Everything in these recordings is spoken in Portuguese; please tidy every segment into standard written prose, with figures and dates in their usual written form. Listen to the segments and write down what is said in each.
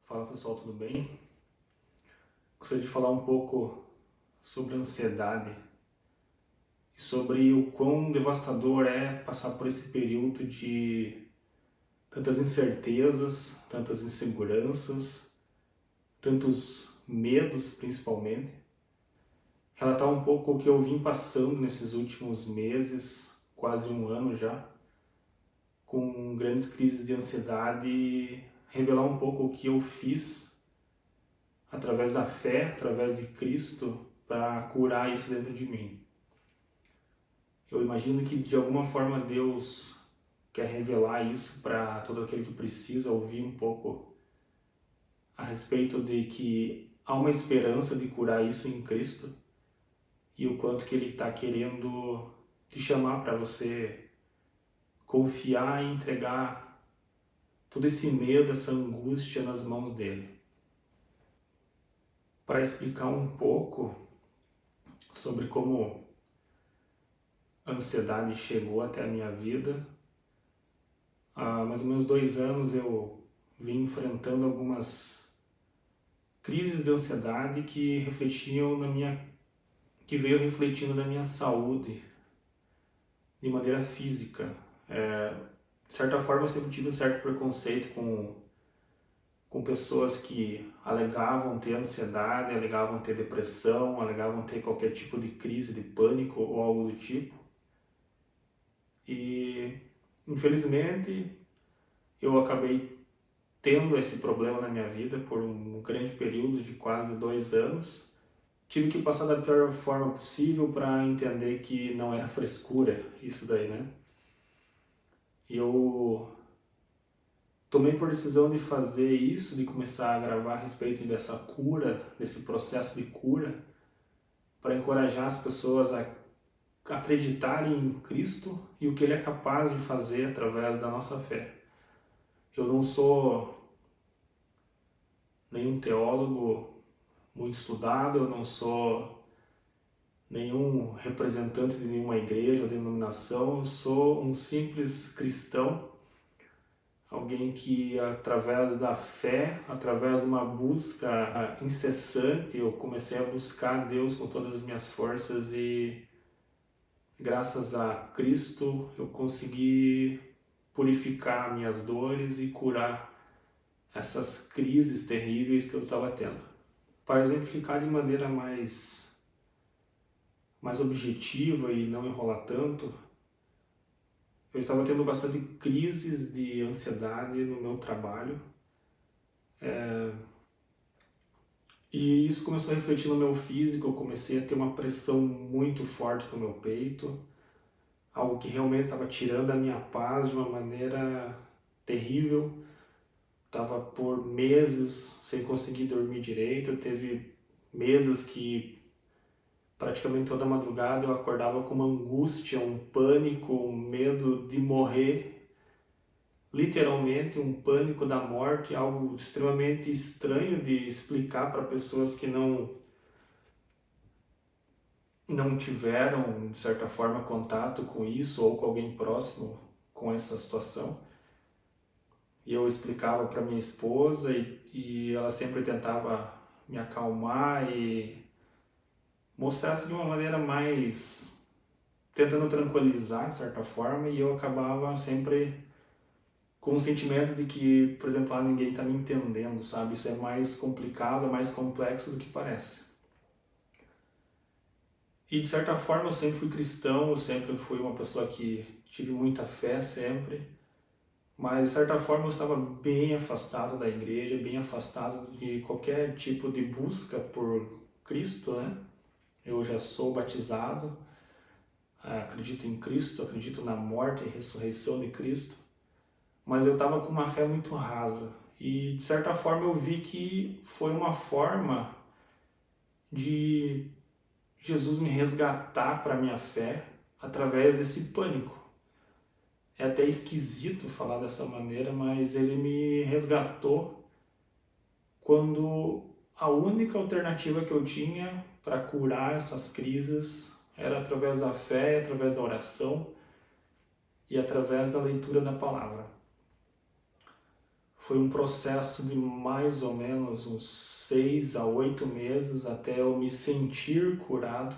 Fala pessoal, tudo bem? Gostaria de falar um pouco sobre ansiedade e sobre o quão devastador é passar por esse período de tantas incertezas, tantas inseguranças, tantos medos principalmente. Relatar um pouco o que eu vim passando nesses últimos meses, quase um ano já, com grandes crises de ansiedade e revelar um pouco o que eu fiz através da fé, através de Cristo, para curar isso dentro de mim. Eu imagino que de alguma forma Deus quer revelar isso para todo aquele que precisa ouvir um pouco a respeito de que há uma esperança de curar isso em Cristo e o quanto que Ele está querendo te chamar para você confiar e entregar todo esse medo, essa angústia nas mãos dEle. Para explicar um pouco sobre como a ansiedade chegou até a minha vida, há mais ou menos 2 anos eu vim enfrentando algumas crises de ansiedade que veio refletindo na minha saúde de maneira física. De certa forma eu sempre tive um certo preconceito com pessoas que alegavam ter ansiedade, alegavam ter depressão, alegavam ter qualquer tipo de crise de pânico ou algo do tipo. E infelizmente eu acabei tendo esse problema na minha vida por um grande período de quase 2 anos. Tive que passar da pior forma possível para entender que não era frescura isso daí, né? E eu tomei por decisão de fazer isso, de começar a gravar a respeito dessa cura, desse processo de cura, para encorajar as pessoas a acreditarem em Cristo e o que Ele é capaz de fazer através da nossa fé. Eu não sou nenhum teólogo muito estudado, eu não sou nenhum representante de nenhuma igreja ou denominação, eu sou um simples cristão, alguém que através da fé, através de uma busca incessante, eu comecei a buscar Deus com todas as minhas forças e graças a Cristo eu consegui purificar minhas dores e curar essas crises terríveis que eu estava tendo. Para exemplificar de maneira mais objetiva e não enrolar tanto, eu estava tendo bastante crises de ansiedade no meu trabalho, e isso começou a refletir no meu físico. Eu comecei a ter uma pressão muito forte no meu peito, algo que realmente estava tirando a minha paz de uma maneira terrível. Estava por meses sem conseguir dormir direito, teve meses que praticamente toda madrugada eu acordava com uma angústia, um pânico, um medo de morrer, literalmente um pânico da morte, algo extremamente estranho de explicar para pessoas que não tiveram, de certa forma, contato com isso ou com alguém próximo com essa situação. E eu explicava para minha esposa e ela sempre tentava me acalmar e mostrar-se de uma maneira mais tentando tranquilizar, de certa forma, e eu acabava sempre com o sentimento de que, por exemplo, ninguém está me entendendo, sabe? Isso é mais complicado, é mais complexo do que parece. E de certa forma eu sempre fui cristão, eu sempre fui uma pessoa que tive muita fé sempre, mas de certa forma eu estava bem afastado da igreja, bem afastado de qualquer tipo de busca por Cristo, né? Eu já sou batizado, acredito em Cristo, acredito na morte e ressurreição de Cristo, mas eu estava com uma fé muito rasa. E de certa forma eu vi que foi uma forma de Jesus me resgatar para a minha fé através desse pânico. É até esquisito falar dessa maneira, mas ele me resgatou quando a única alternativa que eu tinha para curar essas crises era através da fé, através da oração e através da leitura da palavra. foi um processo de mais ou menos uns 6 a 8 meses até eu me sentir curado.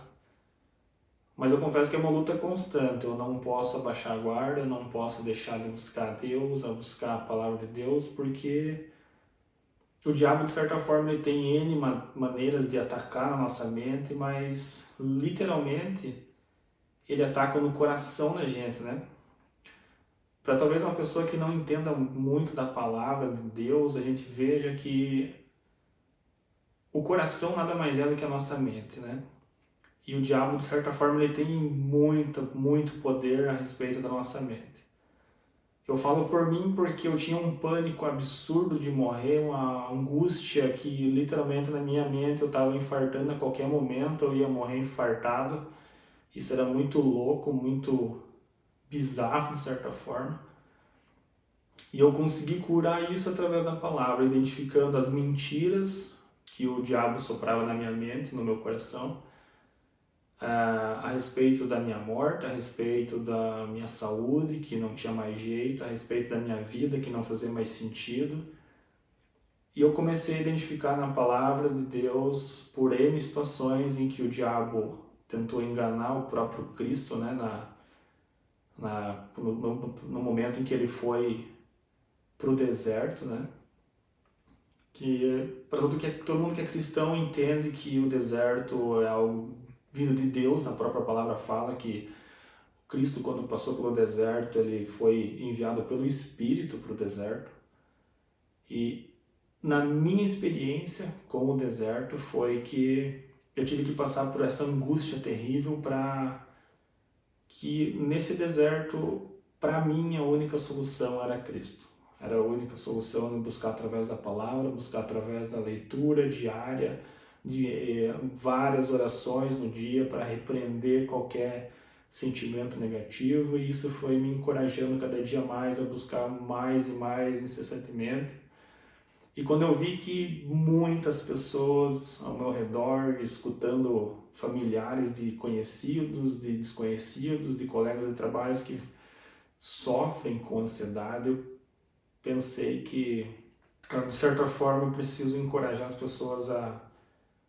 Mas eu confesso que é uma luta constante, eu não posso abaixar a guarda, eu não posso deixar de buscar a Deus, a buscar a palavra de Deus, porque o diabo, de certa forma, ele tem N maneiras de atacar a nossa mente, mas literalmente ele ataca no coração da gente, né? Para talvez uma pessoa que não entenda muito da palavra de Deus, a gente veja que o coração nada mais é do que a nossa mente, né? E o diabo, de certa forma, ele tem muito poder a respeito da nossa mente. Eu falo por mim porque eu tinha um pânico absurdo de morrer, uma angústia que literalmente na minha mente eu estava infartando a qualquer momento, eu ia morrer infartado. Isso era muito louco, muito bizarro de certa forma. E eu consegui curar isso através da palavra, identificando as mentiras que o diabo soprava na minha mente, no meu coração, a respeito da minha morte, a respeito da minha saúde, que não tinha mais jeito, a respeito da minha vida, que não fazia mais sentido. E eu comecei a identificar na palavra de Deus por N situações em que o diabo tentou enganar o próprio Cristo, né, no momento em que ele foi para o deserto, né? Que para todo mundo que é cristão entende que o deserto é algo vindo de Deus, na própria palavra fala que Cristo, quando passou pelo deserto, ele foi enviado pelo Espírito para o deserto. E na minha experiência com o deserto foi que eu tive que passar por essa angústia terrível para que nesse deserto, para mim, a única solução era Cristo. Era a única solução em buscar através da palavra, buscar através da leitura diária, de várias orações no dia para repreender qualquer sentimento negativo, e isso foi me encorajando cada dia mais a buscar mais e mais incessantemente. E quando eu vi que muitas pessoas ao meu redor, escutando familiares de conhecidos, de desconhecidos, de colegas de trabalho que sofrem com ansiedade, eu pensei que, de certa forma, eu preciso encorajar as pessoas a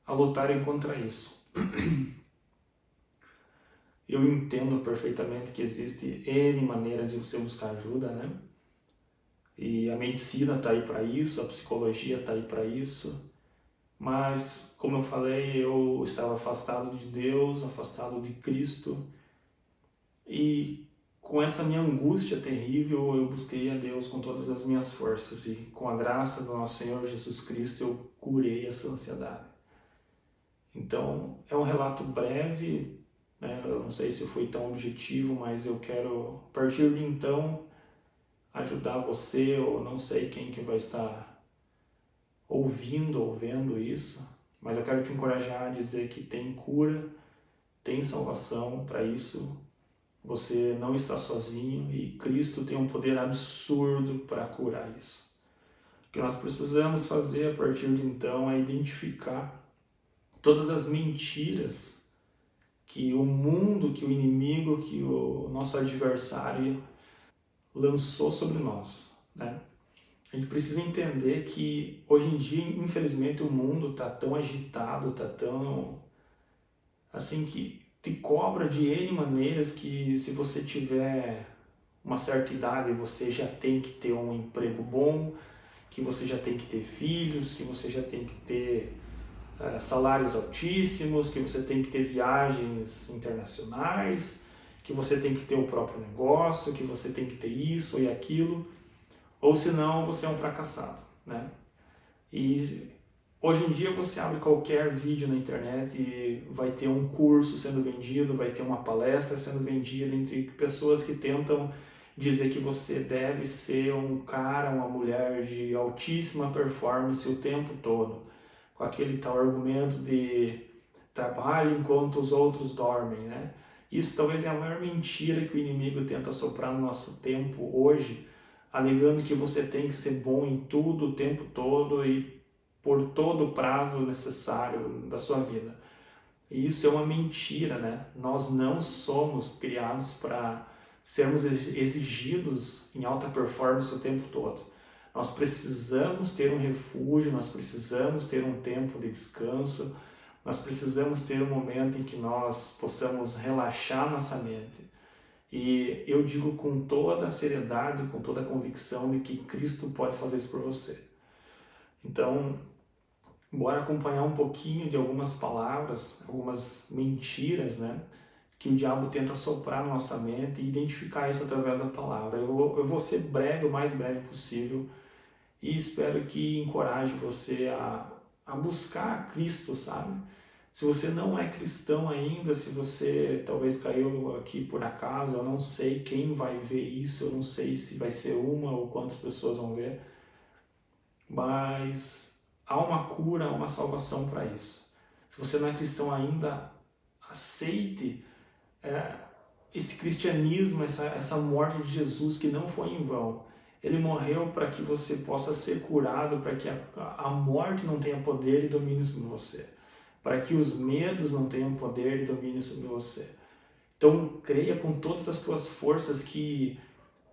lutarem contra isso. Eu entendo perfeitamente que existe N maneiras de você buscar ajuda, né? E a medicina está aí para isso, a psicologia está aí para isso. Mas, como eu falei, eu estava afastado de Deus, afastado de Cristo. E com essa minha angústia terrível, eu busquei a Deus com todas as minhas forças. E com a graça do nosso Senhor Jesus Cristo, eu curei essa ansiedade. Então, é um relato breve, né? Eu não sei se foi tão objetivo, mas eu quero, a partir de então, ajudar você, ou não sei quem que vai estar ouvindo ou vendo isso, mas eu quero te encorajar a dizer que tem cura, tem salvação para isso. Você não está sozinho e Cristo tem um poder absurdo para curar isso. O que nós precisamos fazer a partir de então é identificar todas as mentiras que o mundo, que o inimigo, que o nosso adversário lançou sobre nós, né? A gente precisa entender que hoje em dia, infelizmente, o mundo está tão agitado, está tão assim que te cobra de N maneiras que se você tiver uma certa idade você já tem que ter um emprego bom, que você já tem que ter filhos, que você já tem que ter salários altíssimos, que você tem que ter viagens internacionais, que você tem que ter o próprio negócio, que você tem que ter isso e aquilo, ou senão você é um fracassado, né? E hoje em dia você abre qualquer vídeo na internet e vai ter um curso sendo vendido, vai ter uma palestra sendo vendida entre pessoas que tentam dizer que você deve ser um cara, uma mulher de altíssima performance o tempo todo, com aquele tal argumento de trabalho enquanto os outros dormem, né? Isso talvez é a maior mentira que o inimigo tenta soprar no nosso tempo hoje, alegando que você tem que ser bom em tudo o tempo todo e por todo o prazo necessário da sua vida. E isso é uma mentira, né? Nós não somos criados para sermos exigidos em alta performance o tempo todo. Nós precisamos ter um refúgio, nós precisamos ter um tempo de descanso, nós precisamos ter um momento em que nós possamos relaxar nossa mente. E eu digo com toda a seriedade, com toda a convicção de que Cristo pode fazer isso por você. Então, bora acompanhar um pouquinho de algumas palavras, algumas mentiras, né, que o diabo tenta soprar na nossa mente e identificar isso através da palavra. Eu vou ser breve, o mais breve possível, e espero que encoraje você a buscar Cristo, sabe? Se você não é cristão ainda, se você talvez caiu aqui por acaso, eu não sei quem vai ver isso, eu não sei se vai ser uma ou quantas pessoas vão ver, mas há uma cura, há uma salvação para isso. Se você não é cristão ainda, aceite esse cristianismo, essa morte de Jesus que não foi em vão. Ele morreu para que você possa ser curado, para que a morte não tenha poder e domínio sobre você, para que os medos não tenham poder e domínio sobre você. Então creia com todas as tuas forças que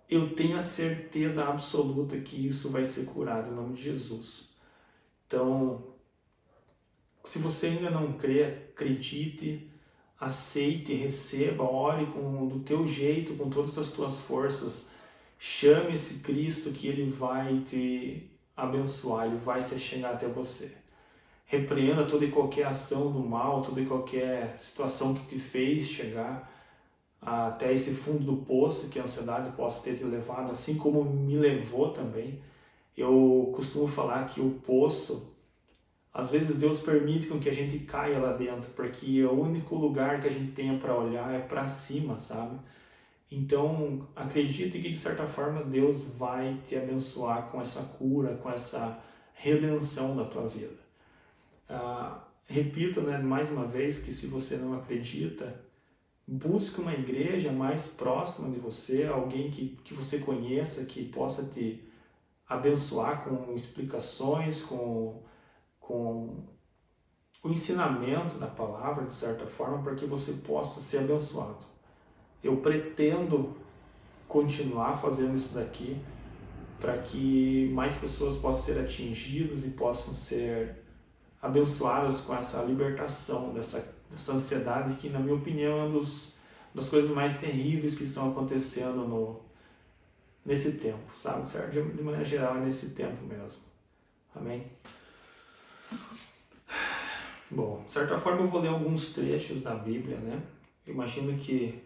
eu tenho a certeza absoluta que isso vai ser curado em nome de Jesus. Então, se você ainda não crê, acredite, aceite, receba, ore do teu jeito, com todas as tuas forças. Chame esse Cristo que Ele vai te abençoar, Ele vai se chegar até você. Repreenda toda e qualquer ação do mal, toda e qualquer situação que te fez chegar até esse fundo do poço que a ansiedade possa ter te levado, assim como me levou também. Eu costumo falar que o poço, às vezes Deus permite com que a gente caia lá dentro, porque o único lugar que a gente tenha para olhar é para cima, sabe? Então, acredite que de certa forma Deus vai te abençoar com essa cura, com essa redenção da tua vida. Repito, né, mais uma vez, que se você não acredita, busque uma igreja mais próxima de você, alguém que você conheça, que possa te abençoar com explicações, com o ensinamento da palavra, de certa forma, para que você possa ser abençoado. Eu pretendo continuar fazendo isso daqui para que mais pessoas possam ser atingidas e possam ser abençoadas com essa libertação dessa ansiedade que, na minha opinião, é uma das coisas mais terríveis que estão acontecendo nesse tempo, sabe? Certo? De maneira geral, é nesse tempo mesmo. Amém? Bom, de certa forma eu vou ler alguns trechos da Bíblia, né? Eu imagino que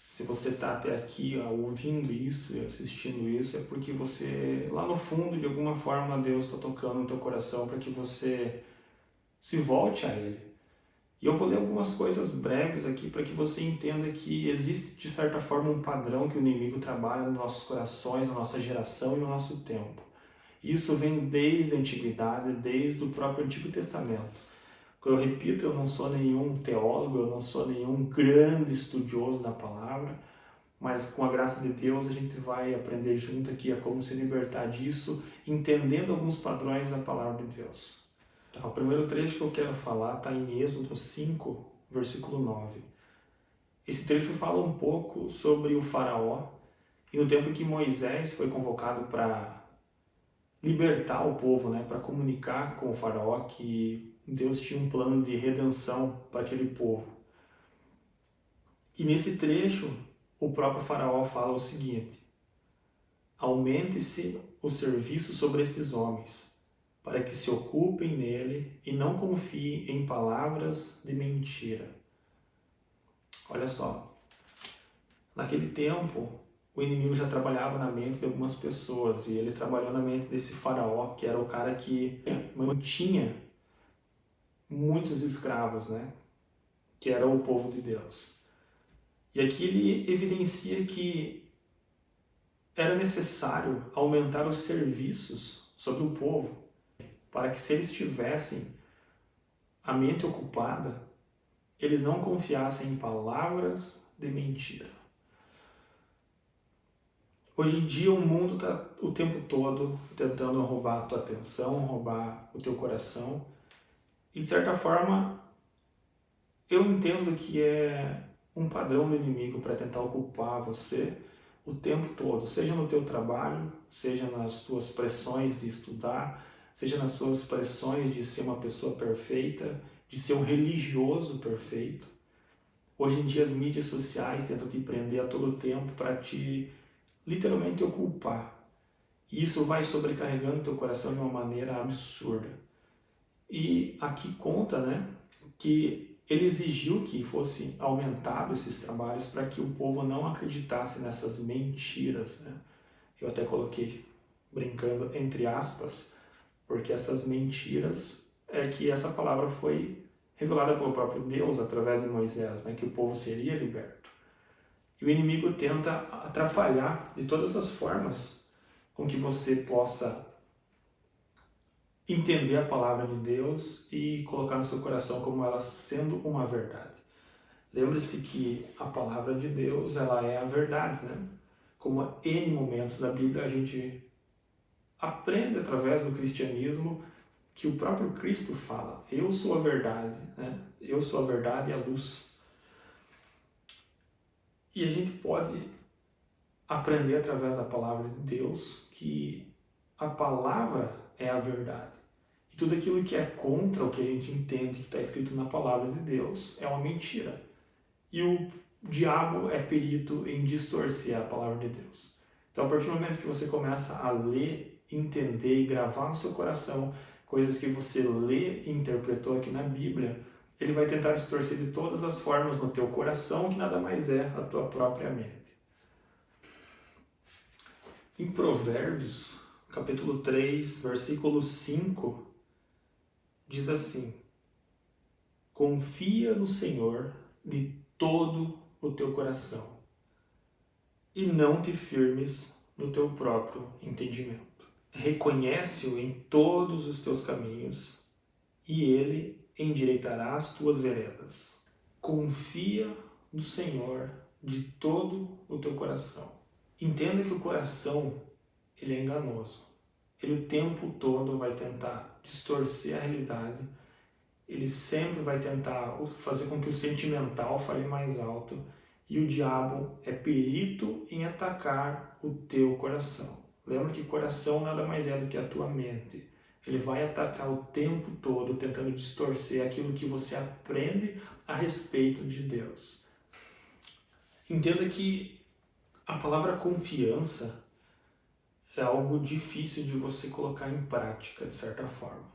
se você está até aqui ouvindo isso e assistindo isso, é porque você, lá no fundo, de alguma forma, Deus está tocando no teu coração para que você se volte a Ele. E eu vou ler algumas coisas breves aqui para que você entenda que existe, de certa forma, um padrão que o inimigo trabalha nos nossos corações, na nossa geração e no nosso tempo. Isso vem desde a antiguidade, desde o próprio Antigo Testamento. Eu repito, eu não sou nenhum teólogo, eu não sou nenhum grande estudioso da palavra, mas com a graça de Deus a gente vai aprender junto aqui a como se libertar disso, entendendo alguns padrões da palavra de Deus. Tá, o primeiro trecho que eu quero falar está em Êxodo 5, versículo 9. Esse trecho fala um pouco sobre o faraó e no tempo em que Moisés foi convocado para libertar o povo, né, para comunicar com o faraó que Deus tinha um plano de redenção para aquele povo. E nesse trecho, o próprio faraó fala o seguinte: aumente-se o serviço sobre estes homens, para que se ocupem nele e não confiem em palavras de mentira. Olha só, naquele tempo, o inimigo já trabalhava na mente de algumas pessoas, e ele trabalhou na mente desse faraó, que era o cara que mantinha muitos escravos, né? Que era o povo de Deus. E aqui ele evidencia que era necessário aumentar os serviços sobre o povo, para que se eles tivessem a mente ocupada, eles não confiassem em palavras de mentira. Hoje em dia o mundo está o tempo todo tentando roubar a tua atenção, roubar o teu coração. E de certa forma, eu entendo que é um padrão do inimigo para tentar ocupar você, o tempo todo, seja no teu trabalho, seja nas tuas pressões de estudar, seja nas tuas pressões de ser uma pessoa perfeita, de ser um religioso perfeito. Hoje em dia as mídias sociais tentam te prender a todo tempo para te literalmente ocupar. E isso vai sobrecarregando teu coração de uma maneira absurda. E aqui conta, né, que ele exigiu que fosse aumentado esses trabalhos para que o povo não acreditasse nessas mentiras, né? Eu até coloquei, brincando, entre aspas, porque essas mentiras é que essa palavra foi revelada pelo próprio Deus através de Moisés, né, que o povo seria liberto. E o inimigo tenta atrapalhar de todas as formas com que você possa entender a palavra de Deus e colocar no seu coração como ela sendo uma verdade. Lembre-se que a palavra de Deus, ela é a verdade, né? Como em momentos da Bíblia a gente aprende através do cristianismo que o próprio Cristo fala, eu sou a verdade, né? Eu sou a verdade e a luz. E a gente pode aprender através da palavra de Deus que a palavra é a verdade. E tudo aquilo que é contra o que a gente entende que está escrito na palavra de Deus é uma mentira. E o diabo é perito em distorcer a palavra de Deus. Então, a partir do momento que você começa a ler, entender e gravar no seu coração coisas que você lê e interpretou aqui na Bíblia, ele vai tentar distorcer de todas as formas no teu coração, que nada mais é a tua própria mente. Em Provérbios, capítulo 3, versículo 5, diz assim: confia no Senhor de todo o teu coração e não te firmes no teu próprio entendimento. Reconhece-o em todos os teus caminhos e ele endireitará as tuas veredas. Confia no Senhor de todo o teu coração. Entenda que o coração, ele é enganoso. Ele o tempo todo vai tentar distorcer a realidade. Ele sempre vai tentar fazer com que o sentimental fale mais alto. E o diabo é perito em atacar o teu coração. Lembra que coração nada mais é do que a tua mente. Ele vai atacar o tempo todo, tentando distorcer aquilo que você aprende a respeito de Deus. Entenda que a palavra confiança é algo difícil de você colocar em prática, de certa forma.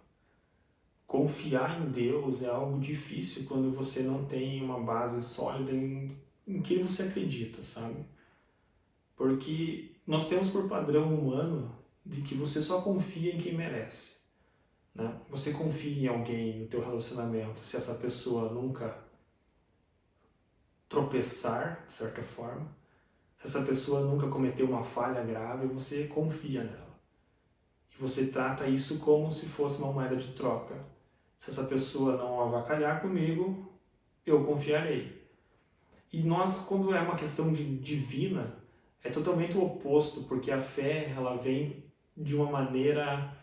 Confiar em Deus é algo difícil quando você não tem uma base sólida em que você acredita, sabe? Porque nós temos por padrão humano de que você só confia em quem merece, né? Você confia em alguém no teu relacionamento se essa pessoa nunca tropeçar, de certa forma, se essa pessoa nunca cometeu uma falha grave, você confia nela. E você trata isso como se fosse uma moeda de troca. Se essa pessoa não avacalhar comigo, eu confiarei. E nós, quando é uma questão divina, é totalmente o oposto, porque a fé, ela vem de uma maneira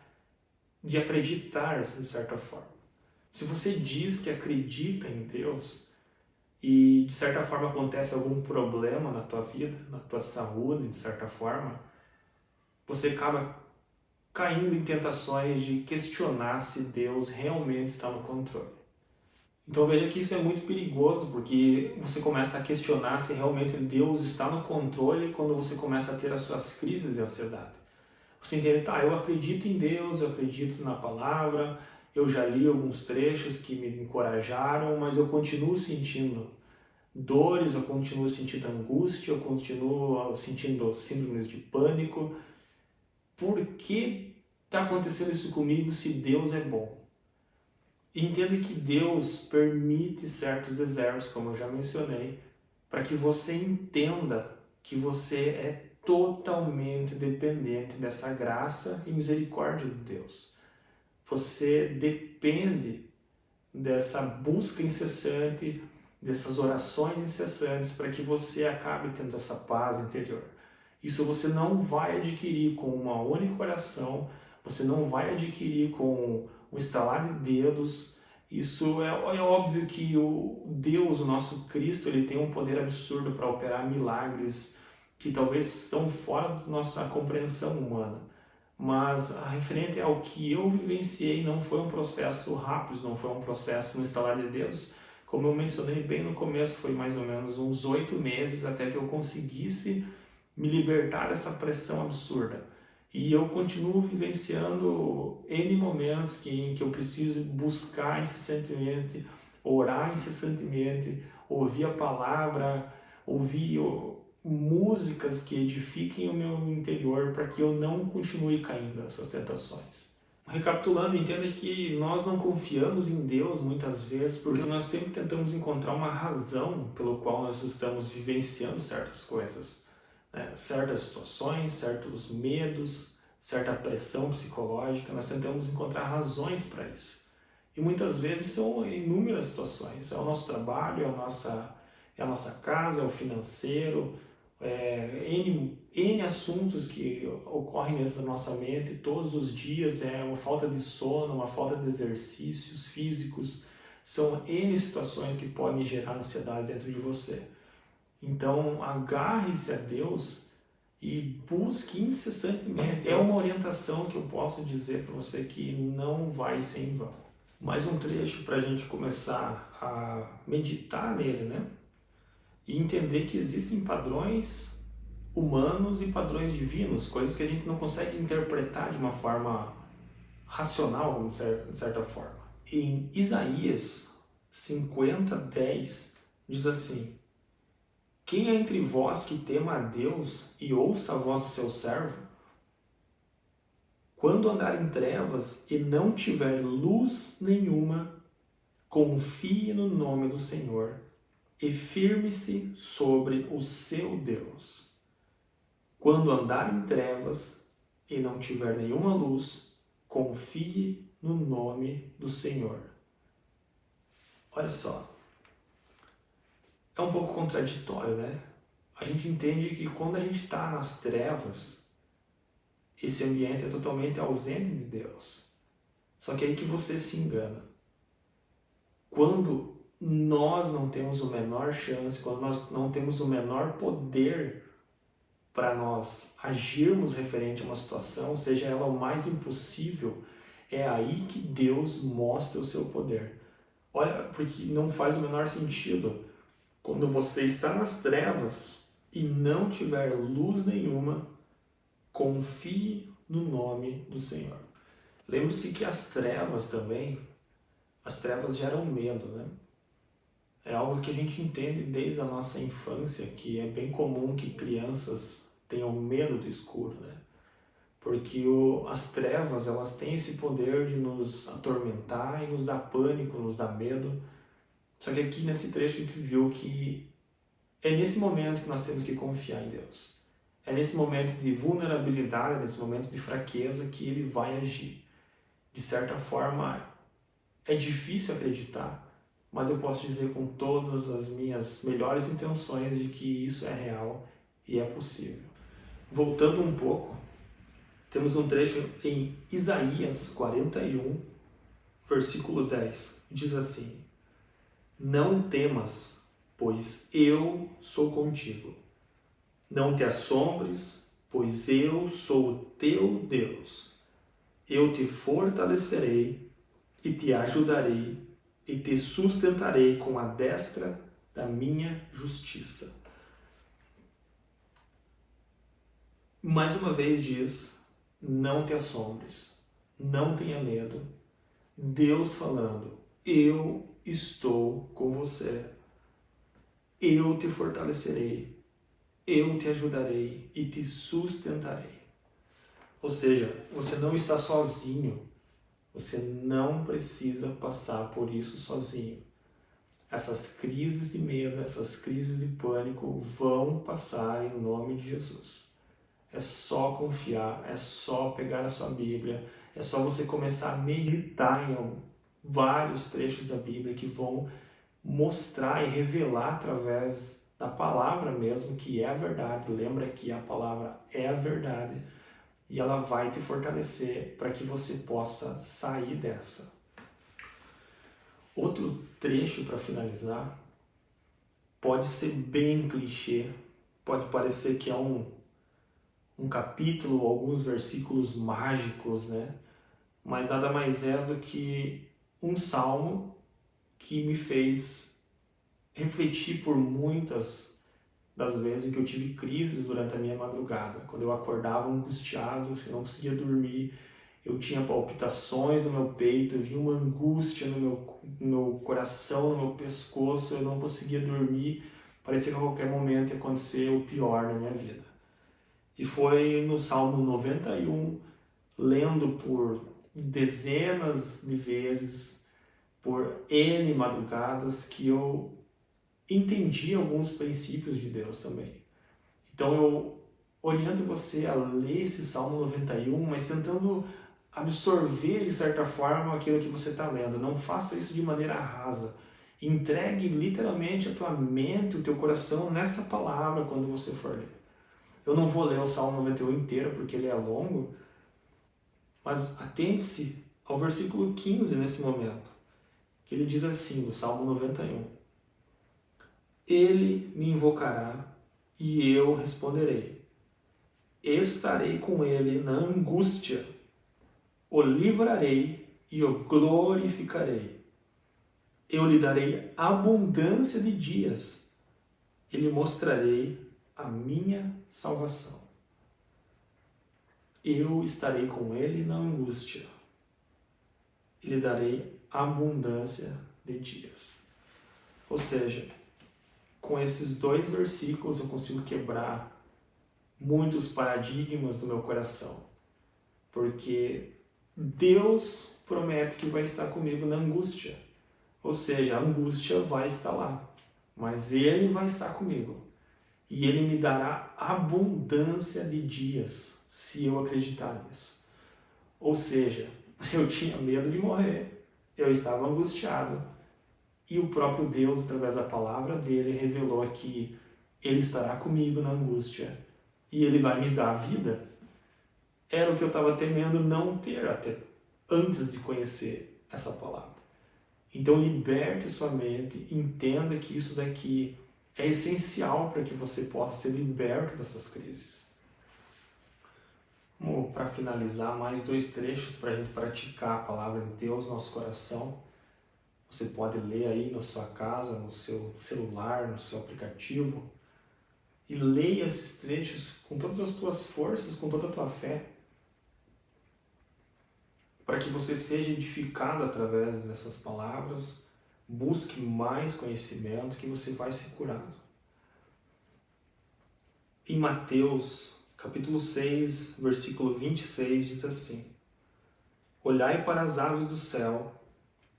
de acreditar, de certa forma. Se você diz que acredita em Deus e de certa forma acontece algum problema na tua vida, na tua saúde, de certa forma, você acaba caindo em tentações de questionar se Deus realmente está no controle. Então veja que isso é muito perigoso, porque você começa a questionar se realmente Deus está no controle quando você começa a ter as suas crises de ansiedade. Você entende, eu acredito em Deus, eu acredito na palavra, eu já li alguns trechos que me encorajaram, mas eu continuo sentindo dores, eu continuo sentindo angústia, eu continuo sentindo síndromes de pânico. Por que está acontecendo isso comigo se Deus é bom? Entenda que Deus permite certos desertos, como eu já mencionei, para que você entenda que você é totalmente dependente dessa graça e misericórdia de Deus. Você depende dessa busca incessante, dessas orações incessantes para que você acabe tendo essa paz interior. Isso você não vai adquirir com uma única oração, você não vai adquirir com um estalar de dedos. Isso é óbvio que o Deus, o nosso Cristo, ele tem um poder absurdo para operar milagres que talvez estão fora da nossa compreensão humana. Mas referente ao que eu vivenciei, não foi um processo rápido, não foi um processo no estalar de dedos. Como eu mencionei bem no começo, foi mais ou menos uns 8 meses até que eu conseguisse me libertar dessa pressão absurda. E eu continuo vivenciando N momentos em que eu preciso buscar incessantemente, orar incessantemente, ouvir a palavra, ouvir músicas que edifiquem o meu interior para que eu não continue caindo nessas tentações. Recapitulando, entenda que nós não confiamos em Deus muitas vezes porque nós sempre tentamos encontrar uma razão pelo qual nós estamos vivenciando certas coisas, né? Certas situações, certos medos, certa pressão psicológica, nós tentamos encontrar razões para isso. E muitas vezes são inúmeras situações, é o nosso trabalho, é a nossa casa, é o financeiro, N assuntos que ocorrem dentro da nossa mente todos os dias, é uma falta de sono, uma falta de exercícios físicos, são N situações que podem gerar ansiedade dentro de você. Então agarre-se a Deus e busque incessantemente. É uma orientação que eu posso dizer para você que não vai ser em vão. Mais um trecho para a gente começar a meditar nele, né? E entender que existem padrões humanos e padrões divinos, coisas que a gente não consegue interpretar de uma forma racional, de certa forma. Em Isaías 50:10 diz assim: quem é entre vós que tema a Deus e ouça a voz do seu servo? Quando andar em trevas e não tiver luz nenhuma, confie no nome do Senhor e firme-se sobre o seu Deus. Quando andar em trevas e não tiver nenhuma luz, confie no nome do Senhor. Olha só, é um pouco contraditório, né? A gente entende que quando a gente está nas trevas, esse ambiente é totalmente ausente de Deus. Só que é aí que você se engana. Quando nós não temos o menor chance, quando nós não temos o menor poder para nós agirmos referente a uma situação, seja ela o mais impossível, é aí que Deus mostra o seu poder. Olha, porque não faz o menor sentido quando você está nas trevas e não tiver luz nenhuma, confie no nome do Senhor. Lembre-se que as trevas também, as trevas geram medo, né? É algo que a gente entende desde a nossa infância, que é bem comum que crianças tenham medo do escuro, né? Porque as trevas, elas têm esse poder de nos atormentar e nos dar pânico, nos dar medo. Só que aqui nesse trecho a gente viu que é nesse momento que nós temos que confiar em Deus. É nesse momento de vulnerabilidade, nesse momento de fraqueza que Ele vai agir. De certa forma, é difícil acreditar, mas eu posso dizer com todas as minhas melhores intenções de que isso é real e é possível. Voltando um pouco, temos um trecho em Isaías 41, versículo 10, diz assim: não temas, pois eu sou contigo. Não te assombres, pois eu sou o teu Deus. Eu te fortalecerei e te ajudarei e te sustentarei com a destra da minha justiça. Mais uma vez diz, não te assombres, não tenha medo. Deus falando, eu estou com você. Eu te fortalecerei, eu te ajudarei e te sustentarei. Ou seja, você não está sozinho. Você não precisa passar por isso sozinho. Essas crises de medo, essas crises de pânico vão passar em nome de Jesus. É só confiar, é só pegar a sua Bíblia, é só você começar a meditar em vários trechos da Bíblia que vão mostrar e revelar através da palavra mesmo que é a verdade. Lembra que a palavra é a verdade. E ela vai te fortalecer para que você possa sair dessa. Outro trecho para finalizar pode ser bem clichê, pode parecer que é um capítulo, alguns versículos mágicos, né? Mas nada mais é do que um salmo que me fez refletir por muitas das vezes em que eu tive crises durante a minha madrugada. Quando eu acordava angustiado, eu não conseguia dormir, eu tinha palpitações no meu peito, eu vinha uma angústia no meu coração, no meu pescoço, eu não conseguia dormir, parecia que a qualquer momento ia acontecer o pior na minha vida. E foi no Salmo 91, lendo por dezenas de vezes, por N madrugadas, que eu entendi alguns princípios de Deus também. Então eu oriento você a ler esse Salmo 91, mas tentando absorver de certa forma aquilo que você está lendo. Não faça isso de maneira rasa. Entregue literalmente a tua mente, o teu coração nessa palavra quando você for ler. Eu não vou ler o Salmo 91 inteiro porque ele é longo, mas atente-se ao versículo 15 nesse momento, que ele diz assim, no Salmo 91. Ele me invocará e eu responderei. Estarei com ele na angústia. O livrarei e o glorificarei. Eu lhe darei abundância de dias e lhe mostrarei a minha salvação. Eu estarei com ele na angústia e lhe darei abundância de dias. Ou seja, com esses dois versículos eu consigo quebrar muitos paradigmas do meu coração, porque Deus promete que vai estar comigo na angústia, ou seja, a angústia vai estar lá, mas Ele vai estar comigo e Ele me dará abundância de dias se eu acreditar nisso. Ou seja, eu tinha medo de morrer, eu estava angustiado e o próprio Deus, através da palavra dele, revelou que Ele estará comigo na angústia e Ele vai me dar a vida. Era o que eu estava temendo não ter até antes de conhecer essa palavra. Então liberte sua mente, entenda que isso daqui é essencial para que você possa ser liberto dessas crises. Vamos, para finalizar, mais 2 trechos para a gente praticar a palavra de Deus no nosso coração. Você pode ler aí na sua casa, no seu celular, no seu aplicativo. E leia esses trechos com todas as tuas forças, com toda a tua fé, para que você seja edificado através dessas palavras, busque mais conhecimento, que você vai ser curado. Em Mateus, capítulo 6, versículo 26, diz assim: Olhai para as aves do céu,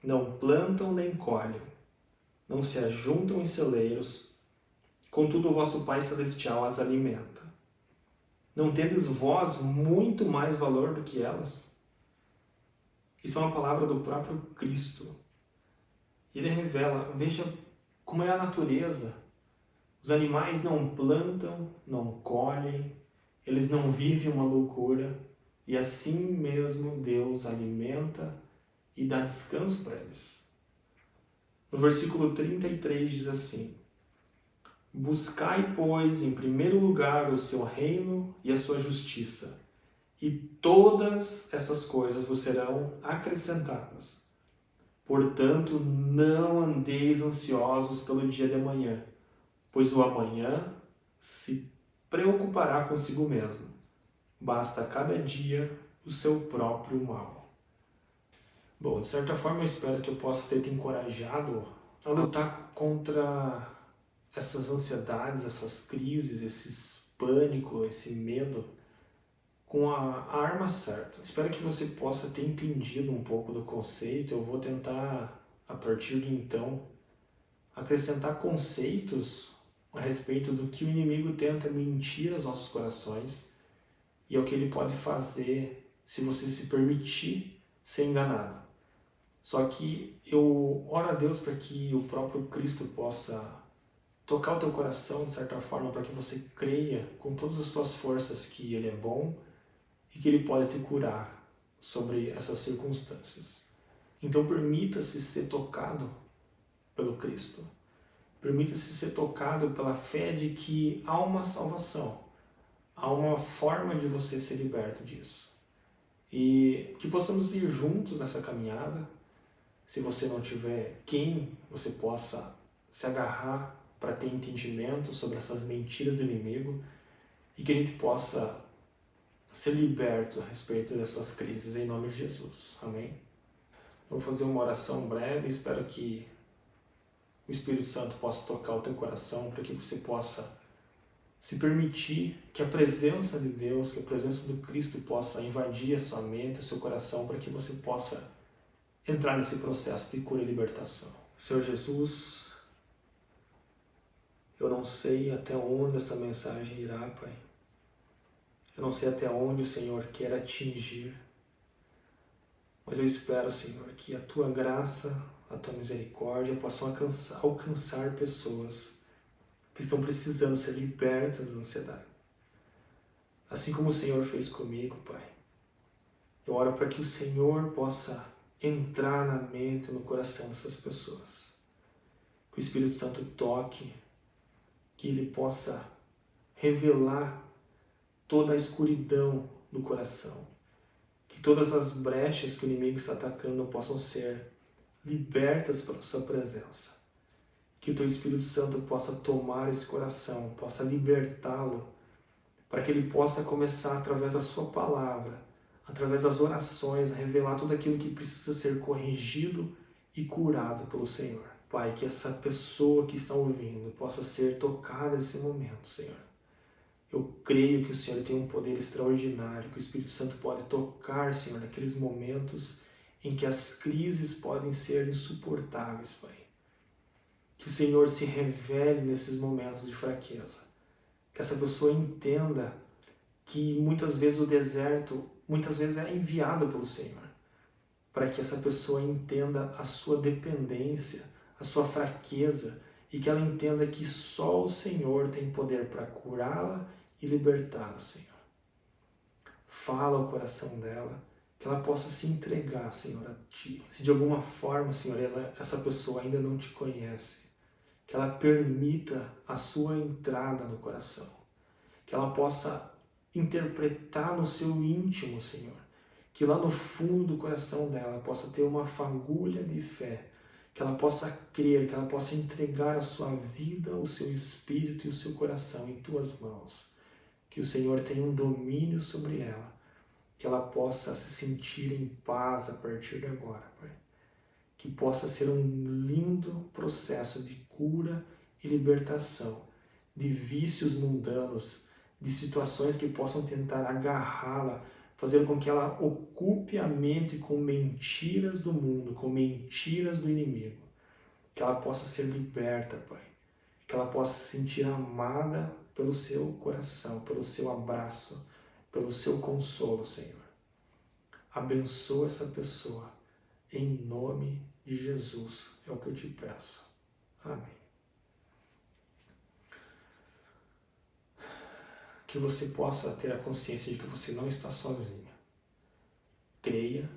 não plantam nem colhem, não se ajuntam em celeiros, contudo o vosso Pai Celestial as alimenta. Não tendes vós muito mais valor do que elas? Isso é uma palavra do próprio Cristo. Ele revela, veja como é a natureza. Os animais não plantam, não colhem, eles não vivem uma loucura, e assim mesmo Deus alimenta e dá descanso para eles. No versículo 33 diz assim: Buscai, pois, em primeiro lugar o seu reino e a sua justiça, e todas essas coisas vos serão acrescentadas. Portanto, não andeis ansiosos pelo dia de amanhã, pois o amanhã se preocupará consigo mesmo. Basta a cada dia o seu próprio mal. Bom, de certa forma eu espero que eu possa ter te encorajado a lutar contra essas ansiedades, essas crises, esses pânico, esse medo, com a arma certa. Espero que você possa ter entendido um pouco do conceito. Eu vou tentar, a partir de então, acrescentar conceitos a respeito do que o inimigo tenta mentir aos nossos corações e é o que ele pode fazer se você se permitir ser enganado. Só que eu oro a Deus para que o próprio Cristo possa tocar o teu coração de certa forma, para que você creia com todas as tuas forças que Ele é bom e que Ele pode te curar sobre essas circunstâncias. Então permita-se ser tocado pelo Cristo. Permita-se ser tocado pela fé de que há uma salvação, há uma forma de você ser liberto disso. E que possamos ir juntos nessa caminhada. Se você não tiver quem você possa se agarrar para ter entendimento sobre essas mentiras do inimigo, e que a gente possa ser liberto a respeito dessas crises, em nome de Jesus. Amém? Eu vou fazer uma oração breve, espero que o Espírito Santo possa tocar o teu coração para que você possa se permitir que a presença de Deus, que a presença do Cristo possa invadir a sua mente, o seu coração, para que você possa entrar nesse processo de cura e libertação. Senhor Jesus, eu não sei até onde essa mensagem irá, Pai. Eu não sei até onde o Senhor quer atingir, mas eu espero, Senhor, que a Tua graça, a Tua misericórdia possam alcançar pessoas que estão precisando ser libertas da ansiedade. Assim como o Senhor fez comigo, Pai. Eu oro para que o Senhor possa entrar na mente e no coração dessas pessoas. Que o Espírito Santo toque, que Ele possa revelar toda a escuridão do coração. Que todas as brechas que o inimigo está atacando possam ser libertas pela sua presença. Que o Teu Espírito Santo possa tomar esse coração, possa libertá-lo, para que ele possa começar, através da sua palavra, através das orações, a revelar tudo aquilo que precisa ser corrigido e curado pelo Senhor. Pai, que essa pessoa que está ouvindo possa ser tocada nesse momento, Senhor. Eu creio que o Senhor tem um poder extraordinário, que o Espírito Santo pode tocar, Senhor, naqueles momentos em que as crises podem ser insuportáveis, Pai. Que o Senhor se revele nesses momentos de fraqueza. Que essa pessoa entenda que muitas vezes o deserto, muitas vezes é enviado pelo Senhor. Para que essa pessoa entenda a sua dependência, a sua fraqueza, e que ela entenda que só o Senhor tem poder para curá-la e libertá-la, Senhor. Fala ao coração dela, que ela possa se entregar, Senhor, a Ti. Se de alguma forma, Senhor, essa pessoa ainda não Te conhece, que ela permita a sua entrada no coração, que ela possa interpretar no seu íntimo, Senhor, que lá no fundo do coração dela possa ter uma fagulha de fé, que ela possa crer, que ela possa entregar a sua vida, o seu espírito e o seu coração em Tuas mãos, que o Senhor tenha um domínio sobre ela, que ela possa se sentir em paz a partir de agora, Pai. Que possa ser um lindo processo de cura e libertação, de vícios mundanos, de situações que possam tentar agarrá-la, fazer com que ela ocupe a mente com mentiras do mundo, com mentiras do inimigo. Que ela possa ser liberta, Pai. Que ela possa se sentir amada pelo Seu coração, pelo Seu abraço, pelo Seu consolo, Senhor. Abençoa essa pessoa. Em nome de Jesus é o que eu te peço. Amém. Que você possa ter a consciência de que você não está sozinha. Creia,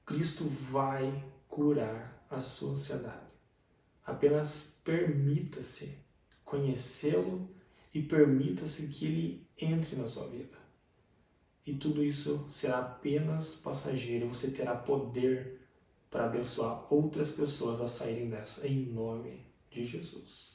Cristo vai curar a sua ansiedade. Apenas permita-se conhecê-lo e permita-se que Ele entre na sua vida. E tudo isso será apenas passageiro. Você terá poder para abençoar outras pessoas a saírem dessa, em nome de Jesus.